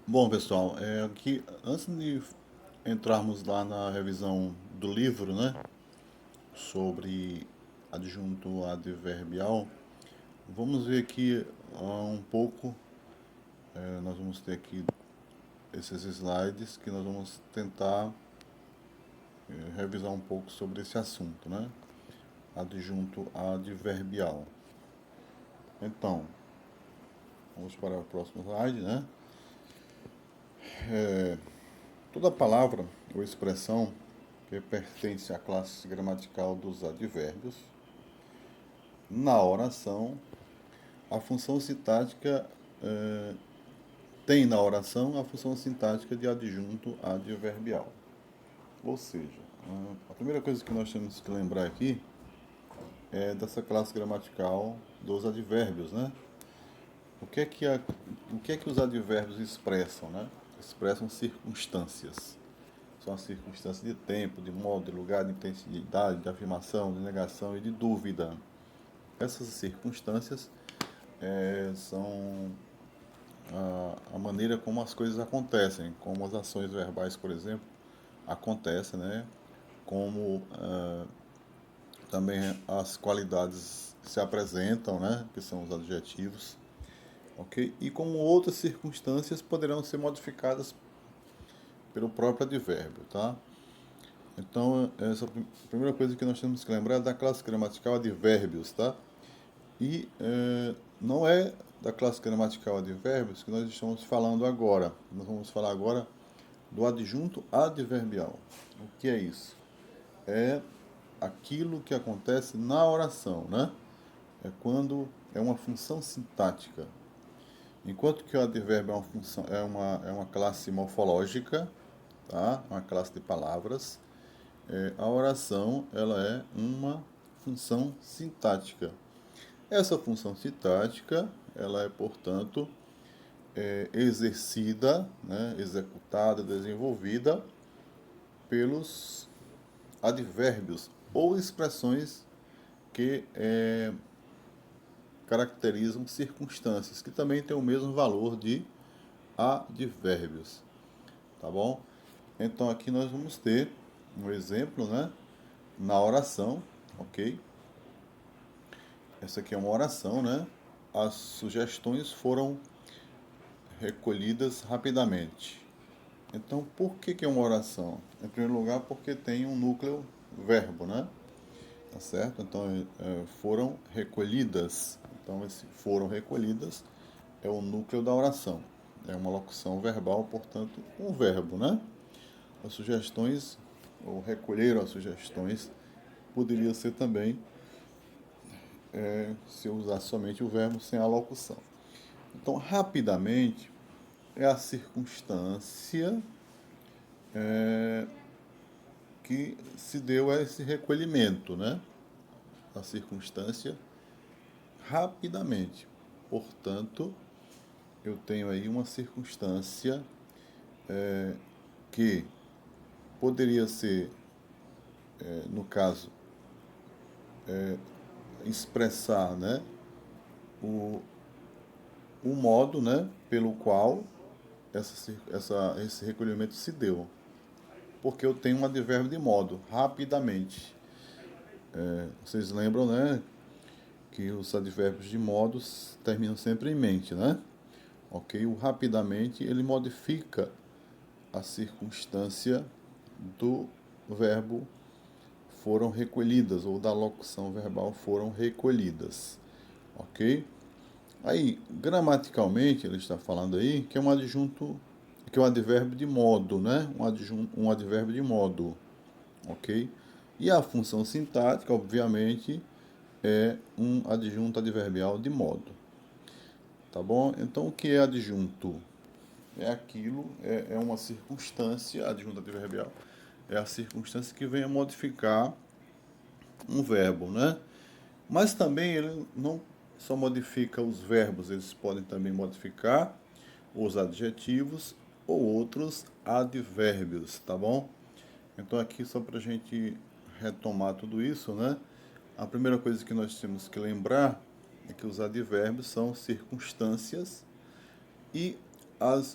Bom, pessoal, aqui antes de entrarmos lá na revisão do livro, né, sobre adjunto adverbial, vamos ver aqui um pouco. Nós vamos ter aqui esses slides que nós vamos tentar revisar um pouco sobre esse assunto, né, adjunto adverbial. Então, vamos para o próximo slide, né? Toda palavra ou expressão que pertence à classe gramatical dos advérbios, na oração, a função sintática tem na oração a função sintática de adjunto adverbial. Ou seja, a primeira coisa que nós temos que lembrar aqui é dessa classe gramatical dos advérbios, né? O que é que os advérbios expressam, né? Expressam circunstâncias. São as circunstâncias de tempo, de modo, de lugar, de intensidade, de afirmação, de negação e de dúvida. Essas circunstâncias são a maneira como as coisas acontecem, como as ações verbais, por exemplo, acontecem, né? Como também as qualidades se apresentam, né? Que são os adjetivos, ok? E como outras circunstâncias poderão ser modificadas pelo próprio advérbio, tá? Então, essa é a primeira coisa que nós temos que lembrar é da classe gramatical advérbios, tá? E não é da classe gramatical advérbios que nós estamos falando agora. Nós vamos falar agora do adjunto adverbial. O que é isso? É aquilo que acontece na oração, né? É quando é uma função sintática. Enquanto que o advérbio é uma função, é uma classe morfológica, tá? Uma classe de palavras. A oração ela é uma função sintática. Essa função sintática ela é, portanto, exercida, né, executada, desenvolvida pelos advérbios ou expressões que caracterizam circunstâncias, que também têm o mesmo valor de advérbios, tá bom? Então aqui nós vamos ter um exemplo, né, na oração, ok? Essa aqui é uma oração, né? As sugestões foram recolhidas rapidamente. Então, por que é uma oração? Em primeiro lugar, porque tem um núcleo verbo, né? Tá certo? Então, foram recolhidas. Então, esse foram recolhidas é o núcleo da oração. É uma locução verbal, portanto, um verbo, né? As sugestões, ou recolheram as sugestões, poderia ser também se eu usar somente o verbo sem a locução. Então, rapidamente é a circunstância que se deu a esse recolhimento, né? A circunstância rapidamente. Portanto, eu tenho aí uma circunstância que poderia ser, no caso, expressar, né, o, o modo, né, pelo qual esse recolhimento se deu. Porque eu tenho um advérbio de modo, rapidamente. Vocês lembram, né, que os advérbios de modos terminam sempre em mente, né? Ok? O rapidamente ele modifica a circunstância do verbo foram recolhidas ou da locução verbal foram recolhidas, ok? Aí, gramaticalmente, ele está falando aí que é um adjunto, que é um advérbio de modo, né? Um advérbio de modo, ok? E a função sintática, obviamente, é um adjunto adverbial de modo, tá bom? Então, o que é adjunto? É aquilo, é uma circunstância, adjunto adverbial, é a circunstância que vem a modificar um verbo, né? Mas também ele não só modifica os verbos, eles podem também modificar os adjetivos ou outros advérbios, tá bom? Então aqui só para a gente retomar tudo isso, né? A primeira coisa que nós temos que lembrar é que os advérbios são circunstâncias e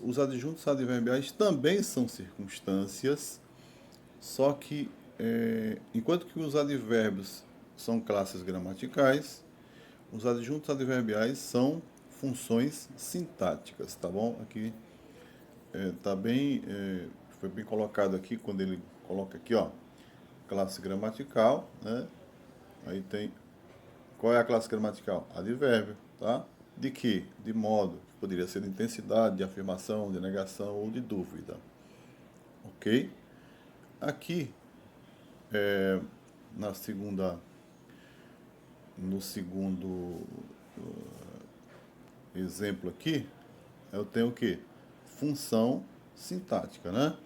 os adjuntos adverbiais também são circunstâncias, só que enquanto que os advérbios são classes gramaticais, os adjuntos adverbiais são funções sintáticas, tá bom? Aqui tá bem, foi bem colocado aqui quando ele coloca aqui, ó, classe gramatical, né? Aí tem, qual é a classe gramatical? Advérbio, tá? De que? De modo. Poderia ser de intensidade, de afirmação, de negação ou de dúvida. Ok? Aqui, na segunda, no segundo exemplo aqui, eu tenho o quê? Função sintática, né?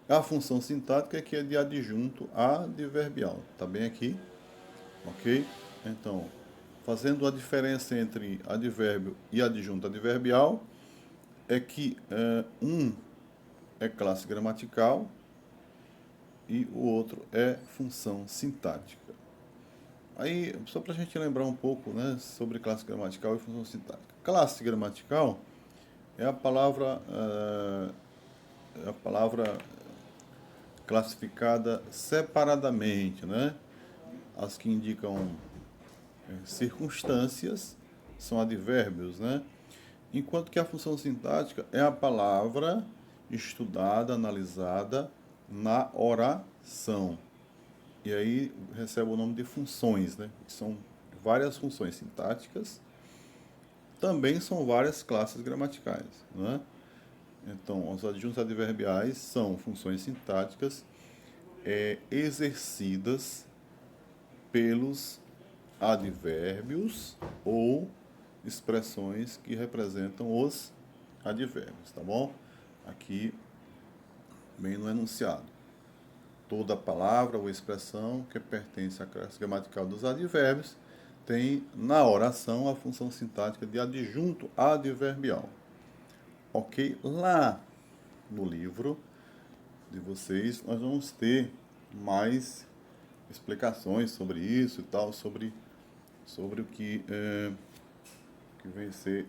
A função sintática é que é de adjunto adverbial. Tá bem aqui? Ok? Então, fazendo a diferença entre advérbio e adjunto adverbial, é que um é classe gramatical e o outro é função sintática. Aí, só para a gente lembrar um pouco, né, sobre classe gramatical e função sintática. Classe gramatical é a palavra classificada separadamente, né? As que indicam circunstâncias são advérbios, né? Enquanto que a função sintática é a palavra estudada, analisada na oração. E aí recebe o nome de funções, né? Que são várias funções sintáticas, também são várias classes gramaticais, né? Então, os adjuntos adverbiais são funções sintáticas exercidas pelos advérbios ou expressões que representam os advérbios, tá bom? Aqui, bem no enunciado. Toda palavra ou expressão que pertence à classe gramatical dos advérbios tem na oração a função sintática de adjunto adverbial. Ok? Lá no livro de vocês, nós vamos ter mais explicações sobre isso e tal, sobre o que vem ser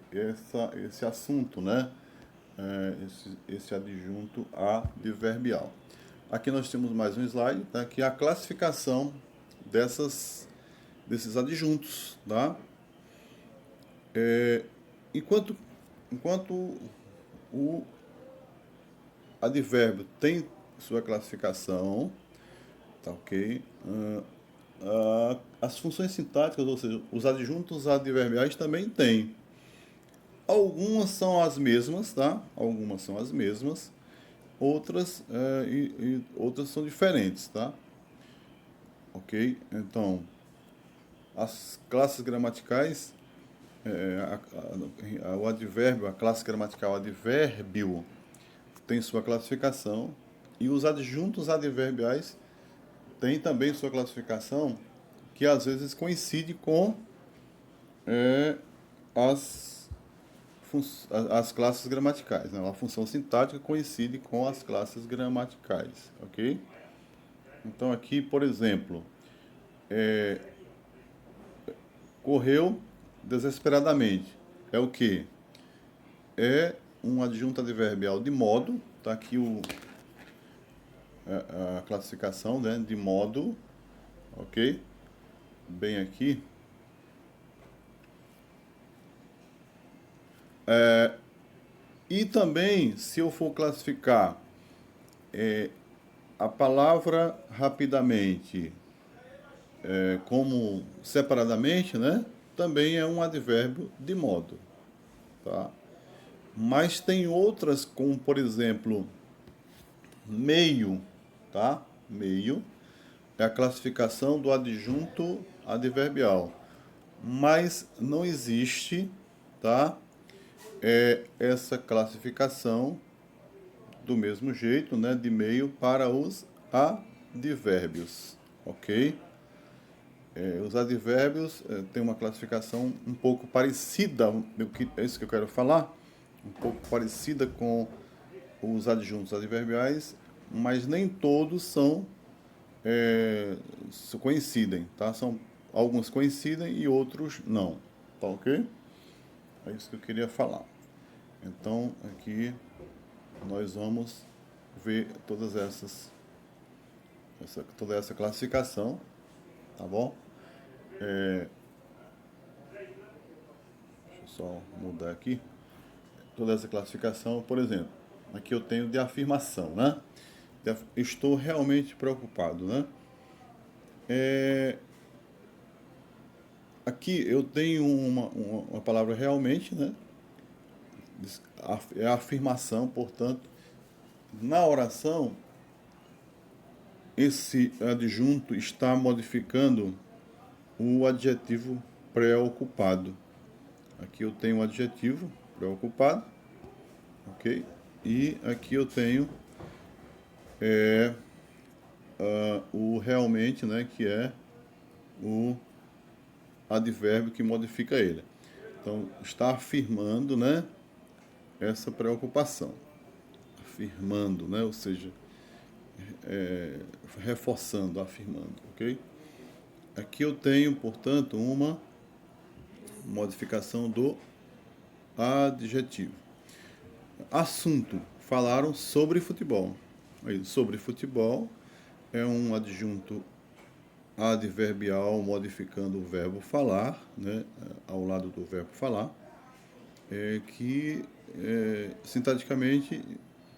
esse assunto, né? Esse adjunto adverbial. Aqui nós temos mais um slide, tá? Que é a classificação desses adjuntos, tá? Enquanto, enquanto o advérbio tem sua classificação, tá ok? As funções sintáticas, ou seja, os adjuntos adverbiais também têm. Algumas são as mesmas, tá? Algumas são as mesmas, outras outras são diferentes, tá? Ok? Então, as classes gramaticais, o advérbio, a classe gramatical advérbio tem sua classificação e os adjuntos adverbiais têm também sua classificação, que às vezes coincide com as, as classes gramaticais. Né? A função sintática coincide com as classes gramaticais, ok? Então aqui, por exemplo, correu desesperadamente. É o que? É um adjunto adverbial de modo, tá aqui a classificação, né, de modo, ok? Bem aqui. E também, se eu for classificar a palavra rapidamente como separadamente, né, também é um advérbio de modo, tá? Mas tem outras, como por exemplo, meio, tá? Meio é a classificação do adjunto adverbial, mas não existe, tá? Essa classificação do mesmo jeito, né, de meio para os advérbios, ok? Os advérbios têm uma classificação um pouco parecida, é isso que eu quero falar, um pouco parecida com os adjuntos adverbiais, mas nem todos coincidem, tá? Alguns coincidem e outros não, tá ok? É isso que eu queria falar. Então, aqui nós vamos ver toda essa classificação, tá bom? Deixa eu só mudar aqui. Toda essa classificação, por exemplo, aqui eu tenho de afirmação, né? Estou realmente preocupado, né? Aqui eu tenho uma palavra realmente, né? É a afirmação, portanto, na oração, esse adjunto está modificando o adjetivo preocupado. Aqui eu tenho o adjetivo preocupado, ok? E aqui eu tenho o realmente, né? Que é o advérbio que modifica ele. Então, está afirmando, né? Essa preocupação. Afirmando, né? Ou seja, reforçando, afirmando, ok? Aqui eu tenho, portanto, uma modificação do adjetivo. Assunto. Falaram sobre futebol. Aí, sobre futebol é um adjunto adverbial modificando o verbo falar, né, ao lado do verbo falar, que sintaticamente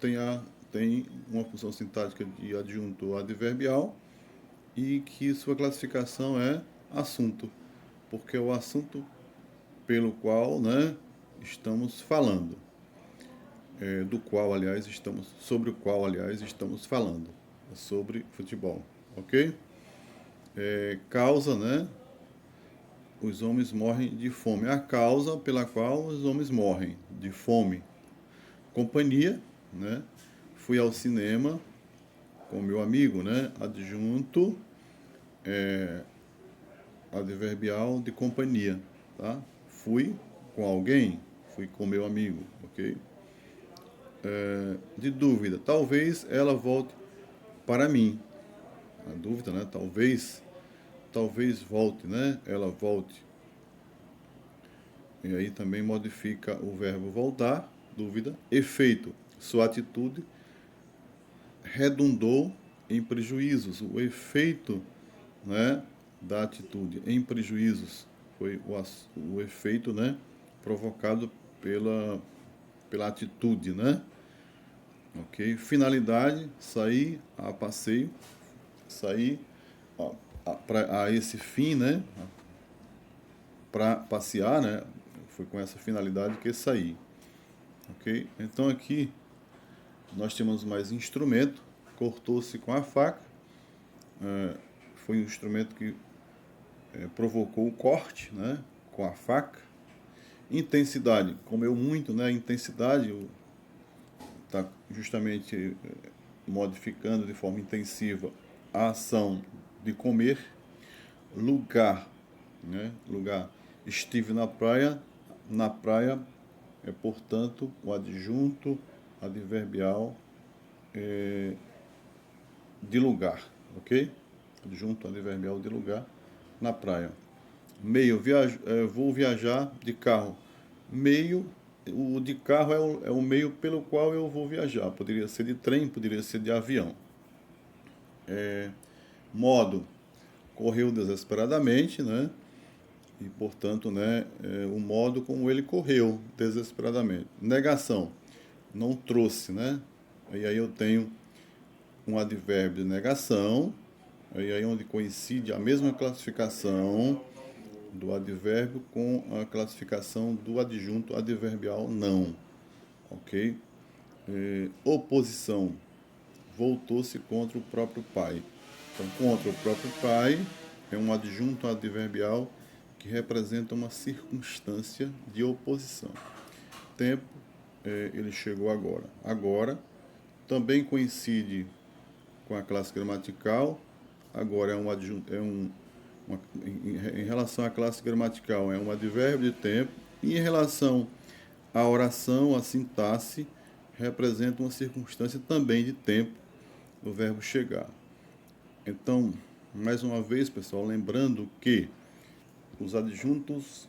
tem uma função sintática de adjunto adverbial e que sua classificação é assunto, porque é o assunto pelo qual, né, estamos falando, sobre o qual, aliás, estamos falando, sobre futebol, ok? Causa, né? Os homens morrem de fome. A causa pela qual os homens morrem de fome. Companhia, né? Fui ao cinema com meu amigo, né? Adjunto adverbial de companhia, tá? Fui com alguém, fui com meu amigo, ok? De dúvida, talvez ela volte para mim. A dúvida, né? Talvez volte, né? Ela volte. E aí também modifica o verbo voltar, dúvida. Efeito, sua atitude redundou em prejuízos. O efeito, né, da atitude em prejuízos foi o efeito, né, provocado pela atitude, né? Ok? Finalidade, sair a passeio, sair a esse fim, né? Para passear, né? Foi com essa finalidade que saí. Ok? Então aqui nós temos mais instrumento. Cortou-se com a faca. Foi um instrumento que provocou o corte, né? Com a faca. Intensidade. Comeu muito, né? Intensidade está justamente modificando de forma intensiva a ação de comer. Lugar, né? Lugar. Estive na praia. Na praia é, portanto, o adjunto adverbial de lugar, ok? Adjunto adverbial de lugar na praia. Meio, vou viajar de carro. Meio, o de carro é o meio pelo qual eu vou viajar. Poderia ser de trem, poderia ser de avião. Modo, correu desesperadamente, né? E, portanto, né, o modo como ele correu desesperadamente. Negação, não trouxe, né? E aí eu tenho um advérbio de negação, e aí onde coincide a mesma classificação do advérbio com a classificação do adjunto adverbial não, ok? Oposição, voltou-se contra o próprio pai. Então, contra o próprio pai é um adjunto adverbial que representa uma circunstância de oposição. Tempo, ele chegou agora. Agora também coincide com a classe gramatical. Agora é um adjunto, em relação à classe gramatical é um advérbio de tempo. E em relação à oração, a sintaxe representa uma circunstância também de tempo do verbo chegar. Então, mais uma vez, pessoal, lembrando que os adjuntos